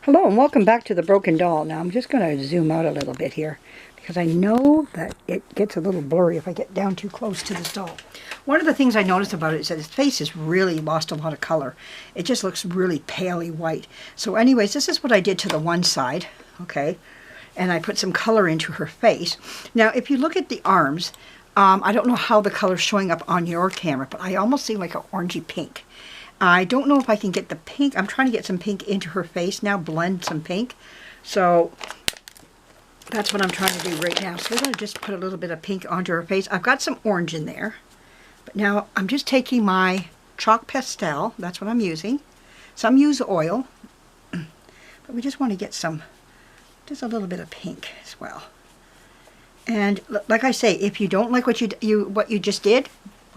Hello and welcome back to the Broken Doll. Now I'm just going to zoom out a little bit here because I know that it gets a little blurry if I get down too close to this doll. One of the things I noticed about it is that its face has really lost a lot of color. It just looks really paley white. So anyways, this is what I did to the one side, okay? And I put some color into her face. Now if you look at the arms, I don't know how the color's showing up on your camera, but I almost see like an orangey pink. I don't know if I can get the pink. I'm trying to get some pink into her face now, blend some pink. So that's what I'm trying to do right now. So we're going to just put a little bit of pink onto her face. I've got some orange in there. But now I'm just taking my chalk pastel. That's what I'm using. Some use oil. But we just want to get some, just a little bit of pink as well. And like I say, if you don't like what you just did,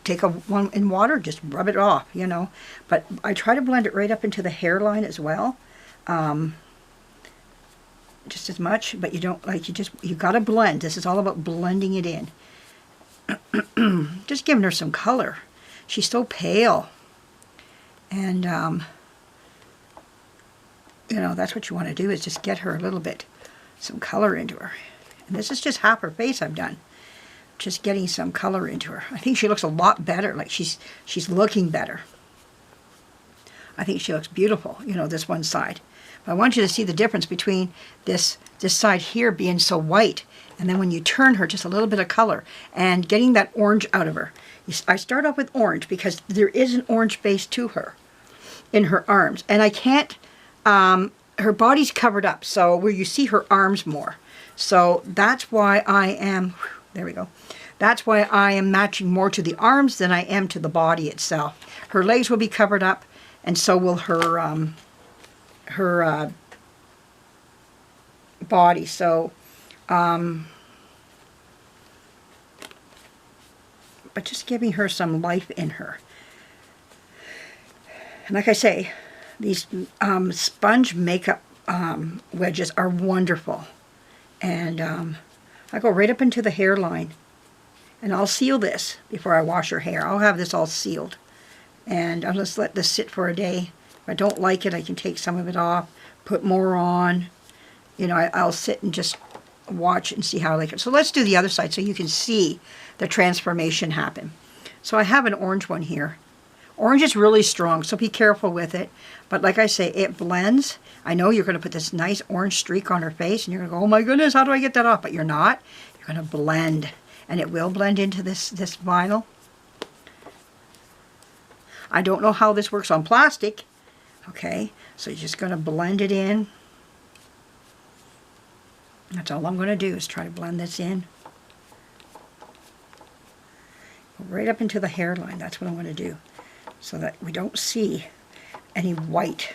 take one in water, just rub it off, you know. But I try to blend it right up into the hairline as well, just as much. But you don't like you got to blend. This is all about blending it in. Just giving her some color. She's so pale, and you know, that's what you want to do, is just get her a little bit some color into her. And this is just half her face I've done. Just getting some color into her. I think she looks a lot better, like she's looking better. I think she looks beautiful, you know, this one side. But I want you to see the difference between this side here being so white, and then when you turn her, just a little bit of color, and getting that orange out of her. I start off with orange because there is an orange base to her in her arms, and I can't, her body's covered up, so where you see her arms more. So that's why I am, there we go. That's why I am matching more to the arms than I am to the body itself. Her legs will be covered up, and so will her body. So, but just giving her some life in her. And like I say, these sponge makeup wedges are wonderful. And I go right up into the hairline. And I'll seal this before I wash her hair. I'll have this all sealed. And I'll just let this sit for a day. If I don't like it, I can take some of it off, put more on. You know, I'll sit and just watch and see how I like it. So let's do the other side so you can see the transformation happen. So I have an orange one here. Orange is really strong, so be careful with it. But like I say, it blends. I know you're going to put this nice orange streak on her face, and you're going to go, oh my goodness, how do I get that off? But you're not. You're going to blend. And it will blend into this vinyl. I don't know how this works on plastic. Okay, so you're just going to blend it in. That's all I'm going to do, is try to blend this in. Right up into the hairline, that's what I'm going to do. So that we don't see any white.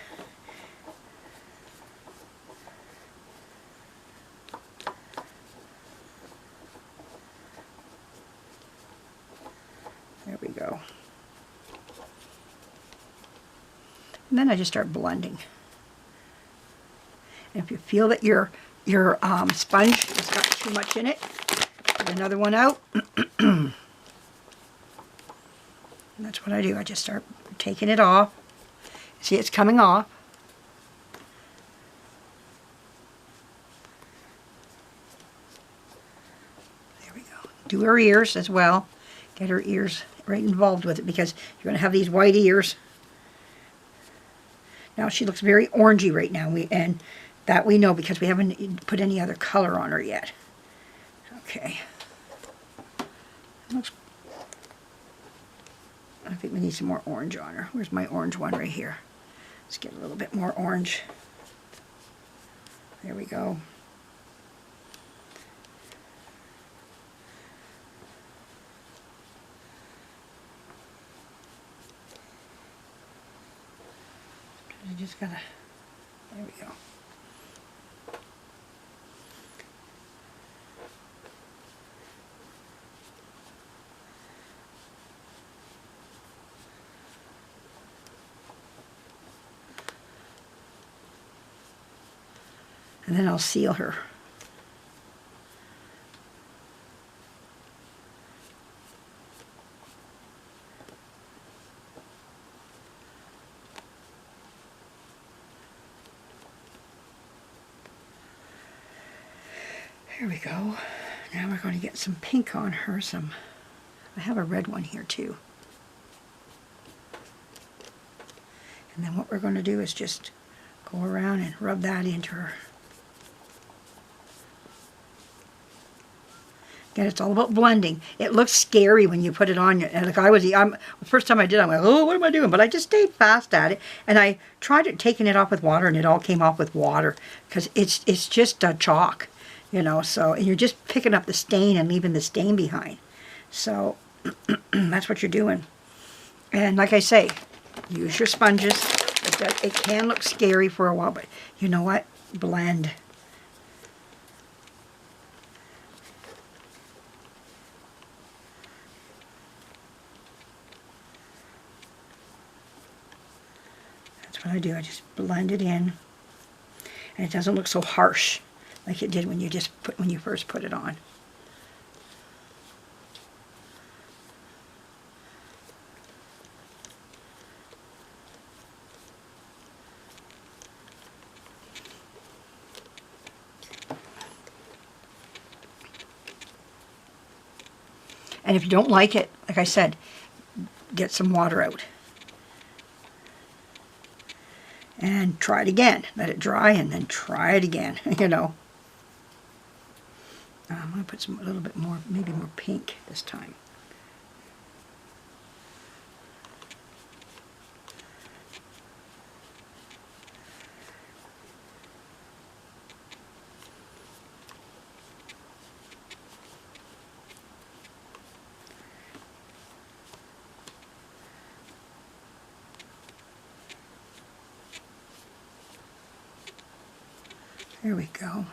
There we go. And then I just start blending. And if you feel that your sponge has got too much in it, put another one out. And that's what I do. I just start taking it off. See, it's coming off. There we go. Do her ears as well. Get her ears right involved with it, because you're going to have these white ears. Now she looks very orangey right now, and that we know because we haven't put any other color on her yet. Okay. Looks, I think we need some more orange on her. Where's my orange one? Right here. Let's get a little bit more orange. There we go. I just gotta, there we go. And then I'll seal her. There we go. Now we're going to get some pink on her. I have a red one here too. And then what we're going to do is just go around and rub that into her. Again, it's all about blending. It looks scary when you put it on. And like the first time I did, I'm like, oh, what am I doing? But I just stayed fast at it, and I tried taking it off with water, and it all came off with water because it's just a chalk, you know. So and you're just picking up the stain and leaving the stain behind. So that's what you're doing. And like I say, use your sponges. It can look scary for a while, but you know what? Blend. That's what I do. I just blend it in, and it doesn't look so harsh like it did when you first put it on. And if you don't like it, like I said, get some water out. And try it again. Let it dry and then try it again, you know. I'm going to put a little bit more, maybe more pink this time. There we go.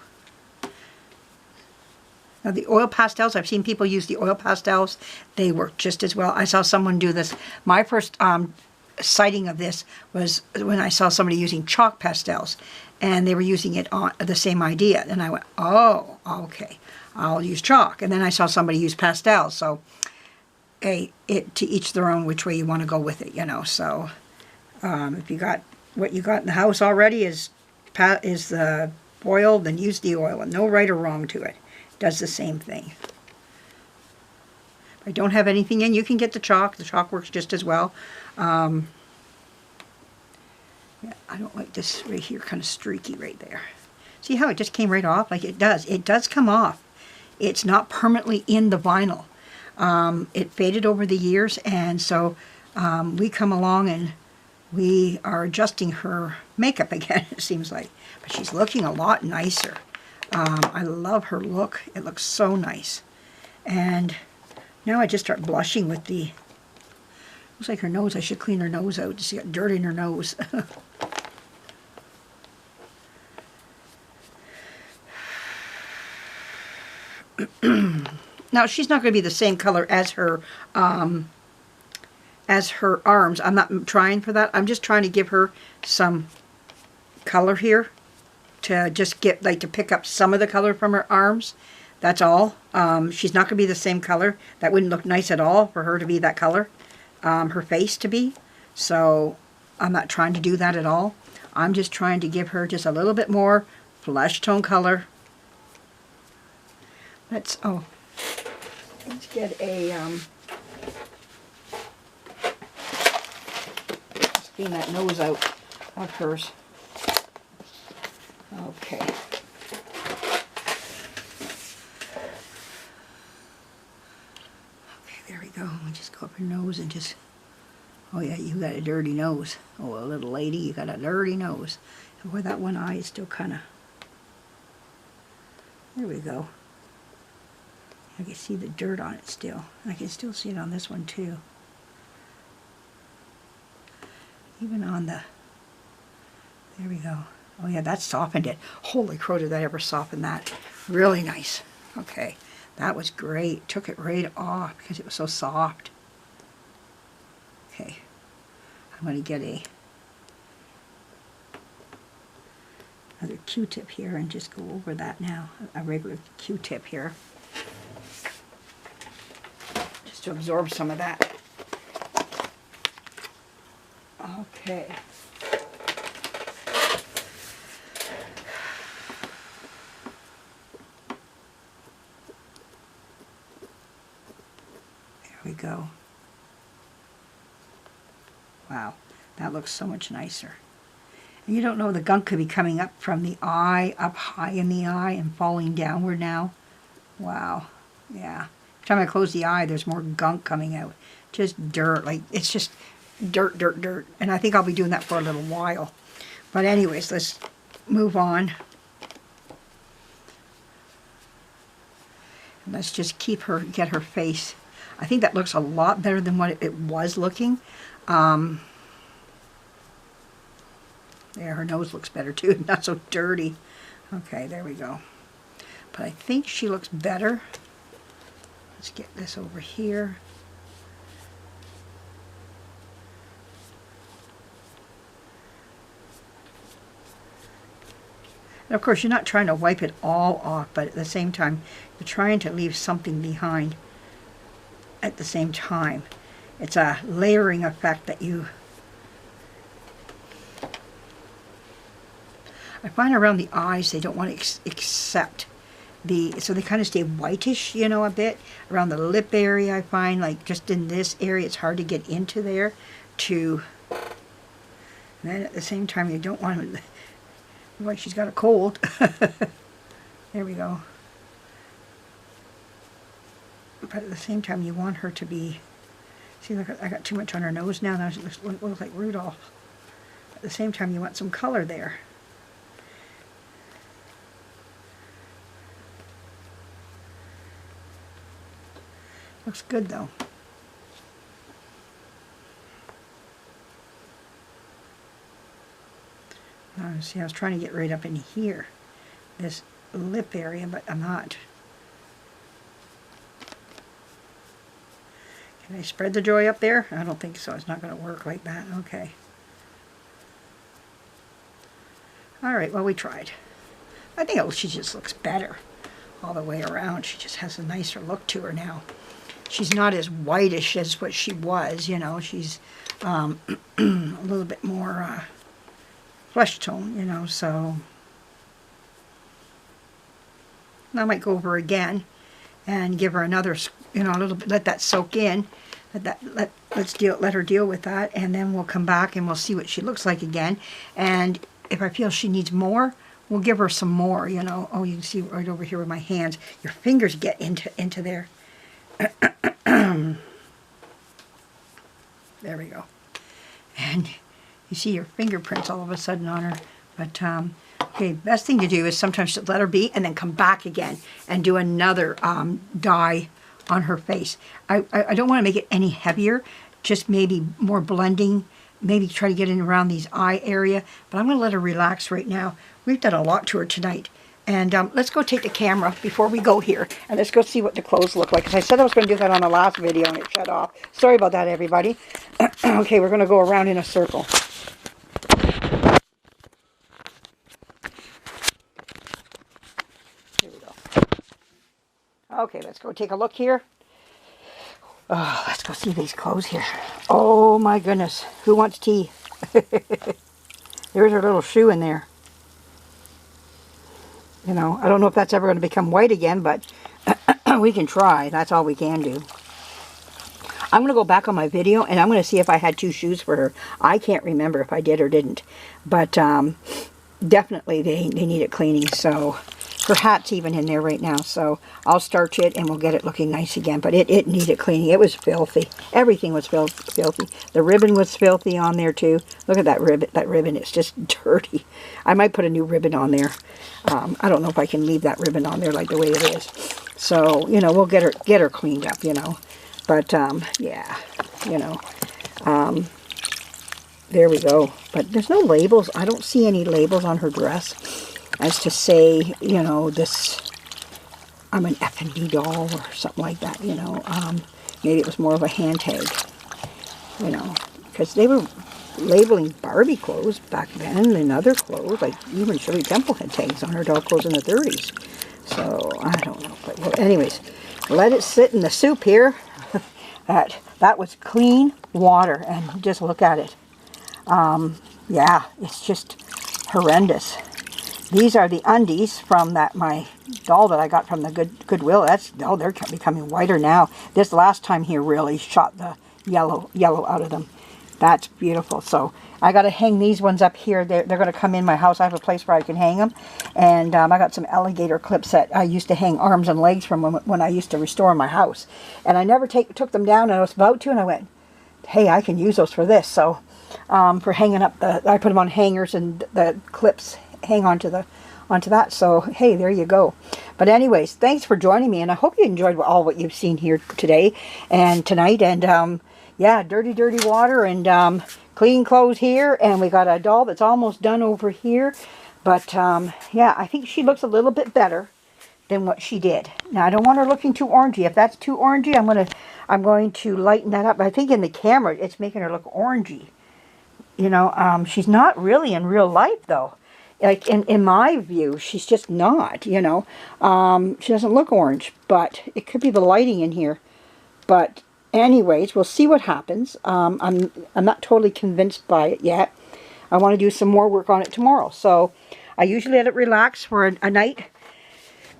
Now the oil pastels, I've seen people use the oil pastels. They work just as well. I saw someone do this. My first sighting of this was when I saw somebody using chalk pastels, and they were using it on the same idea. And I went, oh, okay, I'll use chalk. And then I saw somebody use pastels. So to each their own which way you want to go with it, you know. So if you got what you got in the house already is the oil, then use the oil, and no right or wrong to it. It does the same thing. If I don't have anything in, you can get the chalk. The chalk works just as well. Yeah, I don't like this right here, kind of streaky right there. See how it just came right off? Like it does. It does come off. It's not permanently in the vinyl. It faded over the years, and so we come along and we are adjusting her makeup again, it seems like. But she's looking a lot nicer. I love her look. It looks so nice. And now I just start blushing with the... Looks like her nose. I should clean her nose out. She's got dirt in her nose. Now, she's not going to be the same color as her arms. I'm not trying for that. I'm just trying to give her some color here to just get, like, to pick up some of the color from her arms. That's all. She's not going to be the same color. That wouldn't look nice at all for her to be that color. Her face to be. So I'm not trying to do that at all. I'm just trying to give her just a little bit more flesh tone color. Let's get a let's clean that nose out of hers. Okay. Okay, there we go. We just go up her nose and just, oh yeah, you got a dirty nose. Oh, a little lady, you got a dirty nose. And where that one eye is still kind of, there we go. I can see the dirt on it still. I can still see it on this one too. Even on the, there we go. Oh yeah, that softened it. Holy crow, did that ever soften that. Really nice. Okay, that was great. Took it right off because it was so soft. Okay, I'm going to get another Q-tip here and just go over that now. A regular Q-tip here. Just to absorb some of that. Okay. go. Wow, that looks so much nicer. And you don't know, the gunk could be coming up from the eye, up high in the eye and falling downward now. Wow, yeah. Every time I close the eye, there's more gunk coming out. Just dirt, like it's just dirt, dirt, dirt. And I think I'll be doing that for a little while. But anyways, let's move on. And let's just get her face. I think that looks a lot better than what it was looking. There, her nose looks better too, not so dirty. Okay, there we go. But I think she looks better. Let's get this over here. And of course, you're not trying to wipe it all off, but at the same time, you're trying to leave something behind at the same time. It's a layering effect that you... I find around the eyes, they don't want to accept the... So they kind of stay whitish, you know, a bit. Around the lip area, I find, like, just in this area, it's hard to get into there to... And then at the same time, you don't want to... Like she's got a cold. There we go. But at the same time, you want her to be... See, look, I got too much on her nose now. Now she looks like Rudolph. At the same time, you want some color there. Looks good, though. See, I was trying to get right up in here, this lip area, but I'm not. Can I spread the joy up there? I don't think so. It's not going to work like that. Okay. Alright, well, we tried. I think she just looks better all the way around. She just has a nicer look to her now. She's not as whitish as what she was, you know. She's a little bit more flesh tone, you know, so I might go over again and give her another, you know, a little bit, let that soak in, let her deal with that, and then we'll come back and we'll see what she looks like again. And if I feel she needs more, we'll give her some more, you know. Oh, you can see right over here with my hands, your fingers get into there. There we go. And you see your fingerprints all of a sudden on her. But, okay, best thing to do is sometimes just let her be and then come back again and do another dye on her face. I don't want to make it any heavier, just maybe more blending, maybe try to get in around these eye area. But I'm going to let her relax right now. We've done a lot to her tonight. And let's go take the camera before we go here. And let's go see what the clothes look like. Because I said I was going to do that on the last video and it shut off. Sorry about that, everybody. Okay, we're going to go around in a circle. Here we go. Okay, let's go take a look here. Oh, let's go see these clothes here. Oh my goodness. Who wants tea? There's her little shoe in there. You know, I don't know if that's ever going to become white again, but we can try. That's all we can do. I'm going to go back on my video, and I'm going to see if I had 2 shoes for her. I can't remember if I did or didn't. But definitely they need it cleaning. So her hat's even in there right now. So I'll starch it, and we'll get it looking nice again. But it needed cleaning. It was filthy. Everything was filthy. The ribbon was filthy on there, too. Look at that ribbon. That ribbon, it's just dirty. I might put a new ribbon on there. I don't know if I can leave that ribbon on there like the way it is. So, you know, we'll get her cleaned up, you know. But, yeah, you know. There we go. But there's no labels. I don't see any labels on her dress as to say, you know, this, I'm an F&B doll or something like that, you know. Maybe it was more of a hand tag, you know. Because they were labeling Barbie clothes back then and other clothes, like even Shirley Temple had tags on her doll clothes in the 30s. So I don't know, but well, anyways, let it sit in the soup here. that was clean water, and just look at it. Yeah, it's just horrendous. These are the undies from my doll that I got from the Goodwill. They're becoming whiter now. This last time here really shot the yellow out of them. That's beautiful. So I got to hang these ones up here. They're going to come in my house. I have a place where I can hang them. And I got some alligator clips that I used to hang arms and legs from when I used to restore my house. And I never took them down, and I was about to, and I went, hey, I can use those for this. So for hanging up I put them on hangers, and the clips hang onto that. So hey, there you go. But anyways, thanks for joining me, and I hope you enjoyed all what you've seen here today and tonight. And yeah, dirty water, and clean clothes here, and we got a doll that's almost done over here. But yeah, I think she looks a little bit better than what she did. Now I don't want her looking too orangey. If that's too orangey, I'm going to lighten that up. I think in the camera it's making her look orangey. You know, she's not really in real life though. Like in my view, she's just not. You know, she doesn't look orange, but it could be the lighting in here. But anyways, we'll see what happens. I'm not totally convinced by it yet. I want to do some more work on it tomorrow. So I usually let it relax for a night,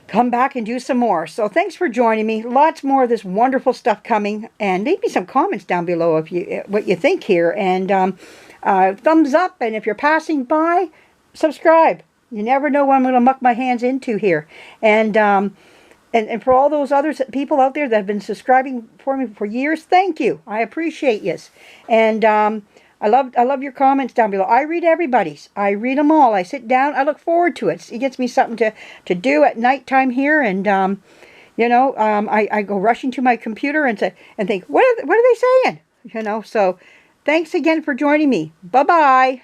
come back and do some more. So thanks for joining me. Lots more of this wonderful stuff coming. And leave me some comments down below if what you think here. And thumbs up. And if you're passing by, subscribe. You never know what I'm going to muck my hands into here. And for all those other people out there that have been subscribing for me for years, thank you. I appreciate you. And I love your comments down below. I read everybody's. I read them all. I sit down. I look forward to it. It gets me something to do at nighttime here. And you know, I go rushing to my computer and think, what are they saying? You know. So thanks again for joining me. Bye bye.